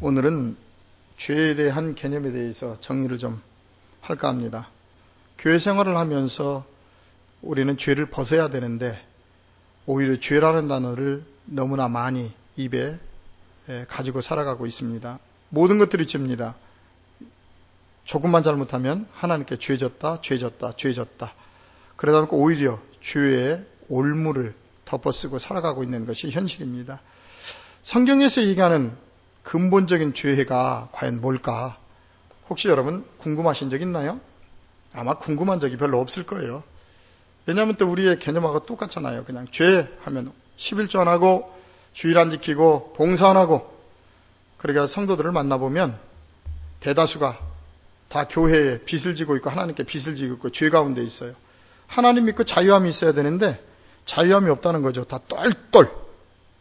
오늘은 죄에 대한 개념에 대해서 정리를 좀 할까 합니다. 교회 생활을 하면서 우리는 죄를 벗어야 되는데 오히려 죄라는 단어를 너무나 많이 입에 가지고 살아가고 있습니다. 모든 것들이 죄입니다. 조금만 잘못하면 하나님께 죄졌다, 죄졌다, 죄졌다. 그러다 보니까 오히려 죄의 올무를 덮어쓰고 살아가고 있는 것이 현실입니다. 성경에서 얘기하는 근본적인 죄가 과연 뭘까? 혹시 여러분 궁금하신 적 있나요? 아마 궁금한 적이 별로 없을 거예요. 왜냐하면 또 우리의 개념하고 똑같잖아요. 그냥 죄 하면 11조 안 하고 주일 안 지키고 봉사 안 하고, 그러니까 성도들을 만나보면 대다수가 다 교회에 빚을 지고 있고 하나님께 빚을 지고 있고 죄 가운데 있어요. 하나님 믿고 자유함이 있어야 되는데 자유함이 없다는 거죠. 다 똘똘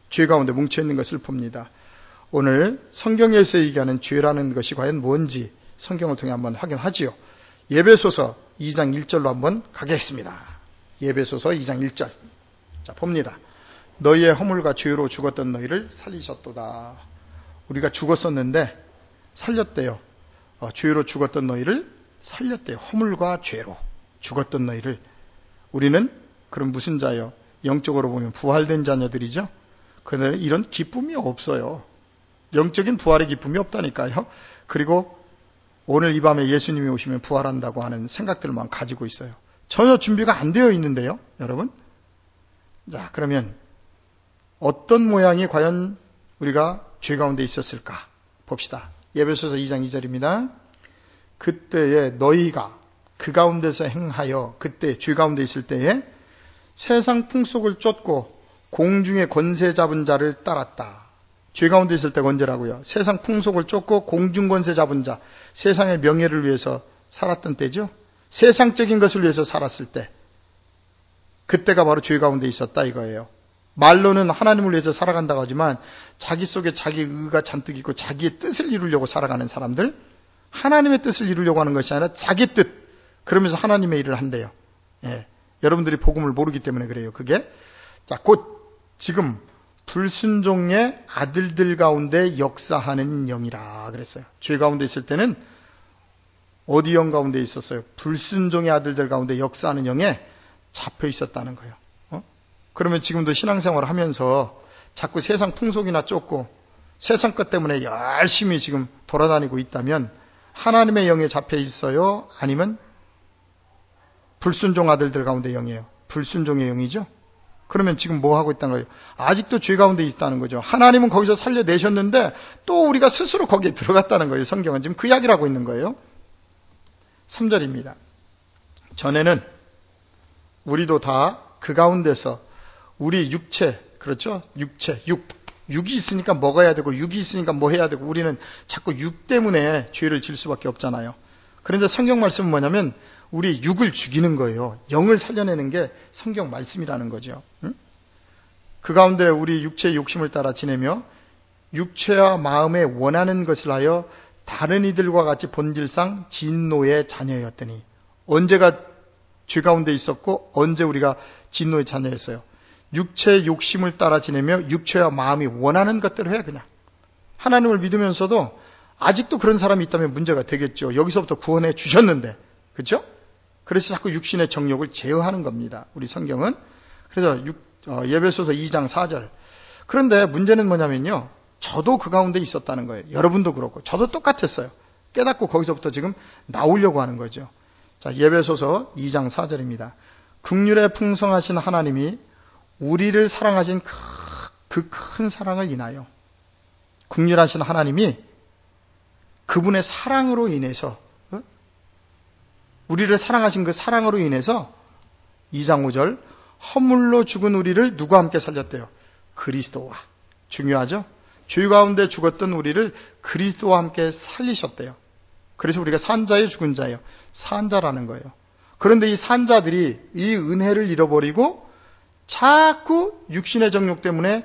죄 가운데 뭉쳐있는 것을 봅니다. 오늘 성경에서 얘기하는 죄라는 것이 과연 뭔지 성경을 통해 한번 확인하지요. 에베소서 2장 1절로 한번 가겠습니다. 에베소서 2장 1절. 자, 봅니다. 너희의 허물과 죄로 죽었던 너희를 살리셨도다. 우리가 죽었었는데 살렸대요. 죄로 죽었던 너희를 살렸대요. 허물과 죄로 죽었던 너희를. 우리는 그럼 무슨 자요? 영적으로 보면 부활된 자녀들이죠. 그런데 이런 기쁨이 없어요. 영적인 부활의 기쁨이 없다니까요. 그리고 오늘 이 밤에 예수님이 오시면 부활한다고 하는 생각들만 가지고 있어요. 전혀 준비가 안 되어 있는데요, 여러분. 자, 그러면 어떤 모양이 과연 우리가 죄 가운데 있었을까 봅시다. 에베소서 2장 2절입니다. 그때에 너희가 그 가운데서 행하여, 그때 죄 가운데 있을 때에 세상 풍속을 쫓고 공중의 권세 잡은 자를 따랐다. 죄 가운데 있을 때가 언제라고요? 세상 풍속을 쫓고 공중 권세 잡은 자, 세상의 명예를 위해서 살았던 때죠. 세상적인 것을 위해서 살았을 때, 그때가 바로 죄 가운데 있었다 이거예요. 말로는 하나님을 위해서 살아간다고 하지만 자기 속에 자기 의가 잔뜩 있고 자기의 뜻을 이루려고 살아가는 사람들, 하나님의 뜻을 이루려고 하는 것이 아니라 자기 뜻, 그러면서 하나님의 일을 한대요. 예. 여러분들이 복음을 모르기 때문에 그래요. 그게 자, 곧 지금 불순종의 아들들 가운데 역사하는 영이라 그랬어요. 죄 가운데 있을 때는 어디 영 가운데 있었어요? 불순종의 아들들 가운데 역사하는 영에 잡혀 있었다는 거예요. 그러면 지금도 신앙생활을 하면서 자꾸 세상 풍속이나 쫓고 세상 것 때문에 열심히 지금 돌아다니고 있다면 하나님의 영에 잡혀 있어요? 아니면 불순종 아들들 가운데 영이에요? 불순종의 영이죠? 그러면 지금 뭐 하고 있다는 거예요? 아직도 죄 가운데 있다는 거죠. 하나님은 거기서 살려내셨는데 또 우리가 스스로 거기에 들어갔다는 거예요. 성경은 지금 그 이야기를 하고 있는 거예요. 3절입니다. 전에는 우리도 다 그 가운데서 우리 육체, 그렇죠? 육이 있으니까 먹어야 되고 육이 있으니까 뭐 해야 되고 우리는 자꾸 육 때문에 죄를 질 수밖에 없잖아요. 그런데 성경 말씀은 뭐냐면 우리 육을 죽이는 거예요. 영을 살려내는 게 성경 말씀이라는 거죠. 응? 그 가운데 우리 육체의 욕심을 따라 지내며 육체와 마음에 원하는 것을 하여 다른 이들과 같이 본질상 진노의 자녀였더니, 언제가 죄 가운데 있었고 언제 우리가 진노의 자녀였어요? 육체의 욕심을 따라 지내며 육체와 마음이 원하는 것대로 해. 그냥 하나님을 믿으면서도 아직도 그런 사람이 있다면 문제가 되겠죠. 여기서부터 구원해 주셨는데, 그렇죠? 그래서 자꾸 육신의 정욕을 제어하는 겁니다, 우리 성경은. 그래서 에베소서 2장 4절. 그런데 문제는 뭐냐면요, 저도 그 가운데 있었다는 거예요. 여러분도 그렇고 저도 똑같았어요. 깨닫고 거기서부터 지금 나오려고 하는 거죠. 자, 에베소서 2장 4절입니다. 긍휼에 풍성하신 하나님이 우리를 사랑하신 그 큰 사랑을 인하여, 긍휼하신 하나님이 그분의 사랑으로 인해서, 우리를 사랑하신 그 사랑으로 인해서 2장 5절, 허물로 죽은 우리를 누구와 함께 살렸대요? 그리스도와. 중요하죠? 죄 가운데 죽었던 우리를 그리스도와 함께 살리셨대요. 그래서 우리가 산자에 죽은 자예요. 산자라는 거예요. 그런데 이 산자들이 이 은혜를 잃어버리고 자꾸 육신의 정욕 때문에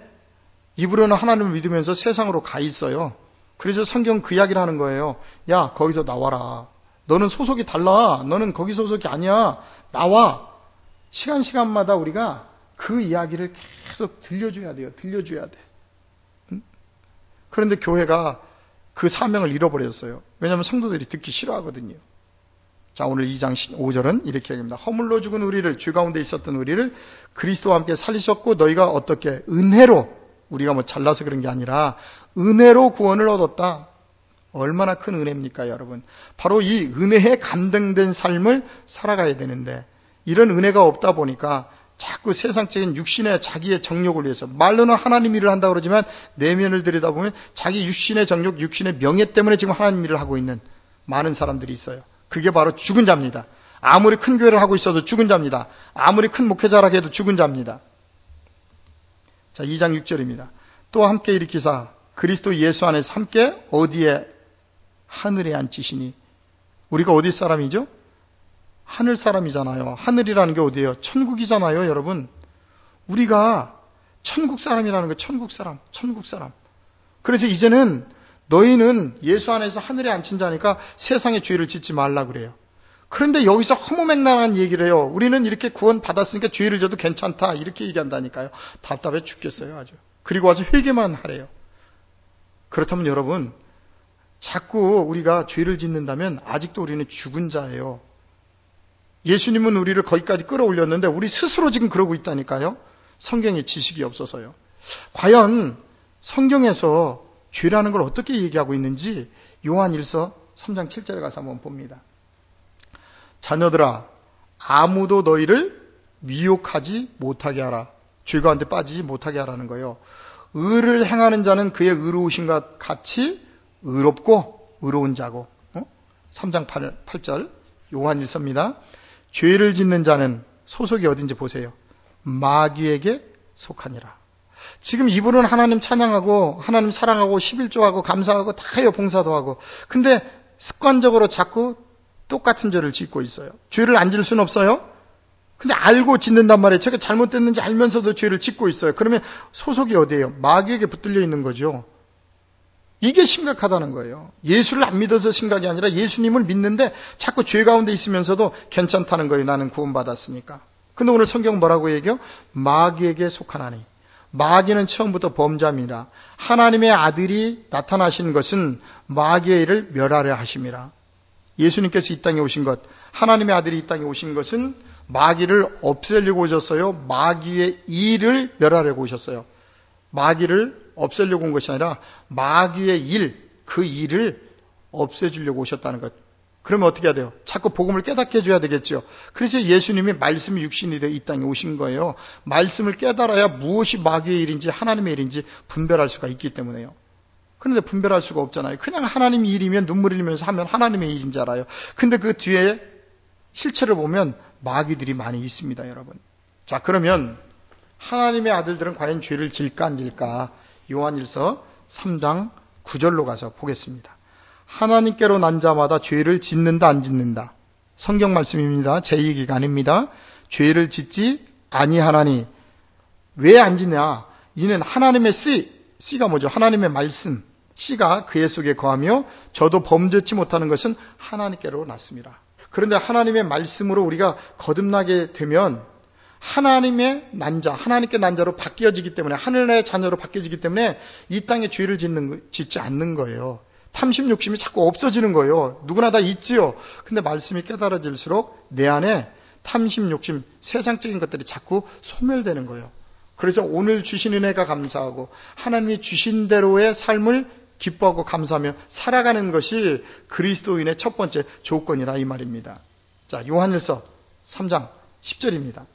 입으로는 하나님을 믿으면서 세상으로 가 있어요. 그래서 성경 그 이야기를 하는 거예요. 야, 거기서 나와라. 너는 소속이 달라. 너는 거기 소속이 아니야. 나와. 시간마다 우리가 그 이야기를 계속 들려줘야 돼요. 들려줘야 돼. 그런데 교회가 그 사명을 잃어버렸어요. 왜냐하면 성도들이 듣기 싫어하거든요. 자, 오늘 2장 5절은 이렇게 얘기합니다. 허물로 죽은 우리를, 죄 가운데 있었던 우리를 그리스도와 함께 살리셨고 너희가 어떻게 은혜로, 우리가 뭐 잘나서 그런 게 아니라 은혜로 구원을 얻었다. 얼마나 큰 은혜입니까, 여러분? 바로 이 은혜에 감동된 삶을 살아가야 되는데 이런 은혜가 없다 보니까 자꾸 세상적인 육신의 자기의 정욕을 위해서, 말로는 하나님 일을 한다고 그러지만 내면을 들여다보면 자기 육신의 정욕, 육신의 명예 때문에 지금 하나님 일을 하고 있는 많은 사람들이 있어요. 그게 바로 죽은 자입니다. 아무리 큰 교회를 하고 있어도 죽은 자입니다. 아무리 큰 목회자라고 해도 죽은 자입니다. 자, 2장 6절입니다. 또 함께 일으키사 그리스도 예수 안에서 함께 어디에? 하늘에 앉히시니. 우리가 어디 사람이죠? 하늘 사람이잖아요. 하늘이라는 게 어디예요? 천국이잖아요, 여러분. 우리가 천국 사람이라는 거, 천국 사람, 천국 사람. 그래서 이제는 너희는 예수 안에서 하늘에 앉힌 자니까 세상의 죄를 짓지 말라 그래요. 그런데 여기서 허무맹랑한 얘기를 해요. 우리는 이렇게 구원 받았으니까 죄를 져도 괜찮다, 이렇게 얘기한다니까요. 답답해 죽겠어요, 아주. 그리고 와서 회개만 하래요. 그렇다면 여러분, 자꾸 우리가 죄를 짓는다면 아직도 우리는 죽은 자예요. 예수님은 우리를 거기까지 끌어올렸는데 우리 스스로 지금 그러고 있다니까요. 성경에 지식이 없어서요. 과연 성경에서 죄라는 걸 어떻게 얘기하고 있는지 요한일서 3장 7절에 가서 한번 봅니다. 자녀들아, 아무도 너희를 미혹하지 못하게 하라. 죄 가운데 빠지지 못하게 하라는 거예요. 의를 행하는 자는 그의 의로우신 것 같이 의롭고 의로운 자고. 3장 8절 요한일서입니다. 죄를 짓는 자는 소속이 어딘지 보세요. 마귀에게 속하니라. 지금 이분은 하나님 찬양하고 하나님 사랑하고 11조하고 감사하고 다 해요. 봉사도 하고. 근데 습관적으로 자꾸 똑같은 죄를 짓고 있어요. 죄를 안 질 수는 없어요. 근데 알고 짓는단 말이에요. 제가 잘못됐는지 알면서도 죄를 짓고 있어요. 그러면 소속이 어디예요? 마귀에게 붙들려 있는 거죠. 이게 심각하다는 거예요. 예수를 안 믿어서 심각이 아니라 예수님을 믿는데 자꾸 죄 가운데 있으면서도 괜찮다는 거예요. 나는 구원받았으니까. 근데 오늘 성경 뭐라고 얘기해요? 마귀에게 속하나니. 마귀는 처음부터 범자입니다. 하나님의 아들이 나타나신 것은 마귀의 일을 멸하려 하심이라. 예수님께서 이 땅에 오신 것, 하나님의 아들이 이 땅에 오신 것은 마귀를 없애려고 오셨어요. 마귀의 일을 멸하려고 오셨어요. 마귀를 없애려고 온 것이 아니라 마귀의 일, 그 일을 없애주려고 오셨다는 것. 그러면 어떻게 해야 돼요? 자꾸 복음을 깨닫게 해줘야 되겠죠. 그래서 예수님이 말씀이 육신이 되어 이 땅에 오신 거예요. 말씀을 깨달아야 무엇이 마귀의 일인지 하나님의 일인지 분별할 수가 있기 때문에요. 그런데 분별할 수가 없잖아요. 그냥 하나님의 일이면 눈물 흘리면서 하면 하나님의 일인 줄 알아요. 근데 그 뒤에 실체를 보면 마귀들이 많이 있습니다, 여러분. 자, 그러면 하나님의 아들들은 과연 죄를 질까 안 질까? 요한일서 3장 9절로 가서 보겠습니다. 하나님께로 난 자마다 죄를 짓는다 안 짓는다. 성경 말씀입니다. 제 얘기가 아닙니다. 죄를 짓지 아니하나니. 왜 안 짓냐? 이는 하나님의 씨가 뭐죠? 하나님의 말씀. 씨가 그의 속에 거하며 저도 범죄치 못하는 것은 하나님께로 났습니다. 그런데 하나님의 말씀으로 우리가 거듭나게 되면 하나님의 난자, 하나님께 난자로 바뀌어지기 때문에, 하늘나라의 자녀로 바뀌어지기 때문에 이 땅에 죄를 짓지 않는 거예요. 탐심 욕심이 자꾸 없어지는 거예요. 누구나 다 있지요. 근데 말씀이 깨달아질수록 내 안에 탐심 욕심, 세상적인 것들이 자꾸 소멸되는 거예요. 그래서 오늘 주신 은혜가 감사하고 하나님이 주신 대로의 삶을 기뻐하고 감사하며 살아가는 것이 그리스도인의 첫 번째 조건이라 이 말입니다. 자, 요한일서 3장 10절입니다.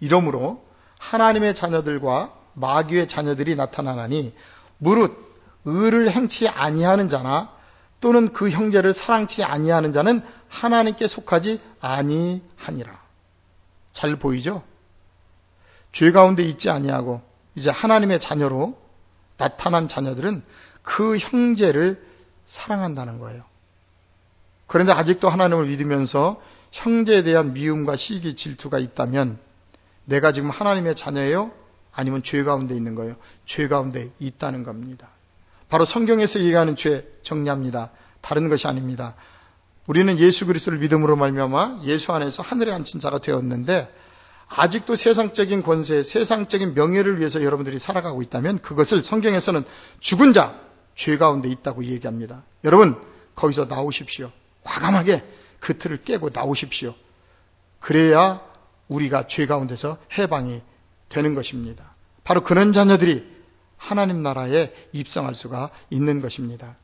이러므로 하나님의 자녀들과 마귀의 자녀들이 나타나나니 무릇 의를 행치 아니하는 자나 또는 그 형제를 사랑치 아니하는 자는 하나님께 속하지 아니하니라. 잘 보이죠? 죄 가운데 있지 아니하고 이제 하나님의 자녀로 나타난 자녀들은 그 형제를 사랑한다는 거예요. 그런데 아직도 하나님을 믿으면서 형제에 대한 미움과 시기, 질투가 있다면 내가 지금 하나님의 자녀예요? 아니면 죄 가운데 있는 거예요? 죄 가운데 있다는 겁니다. 바로 성경에서 얘기하는 죄 정리합니다. 다른 것이 아닙니다. 우리는 예수 그리스도를 믿음으로 말미암아 예수 안에서 하늘에 앉힌 자가 되었는데 아직도 세상적인 권세, 세상적인 명예를 위해서 여러분들이 살아가고 있다면 그것을 성경에서는 죽은 자, 죄 가운데 있다고 얘기합니다. 여러분, 거기서 나오십시오. 과감하게 그 틀을 깨고 나오십시오. 그래야 우리가 죄 가운데서 해방이 되는 것입니다. 바로 그런 자녀들이 하나님 나라에 입성할 수가 있는 것입니다.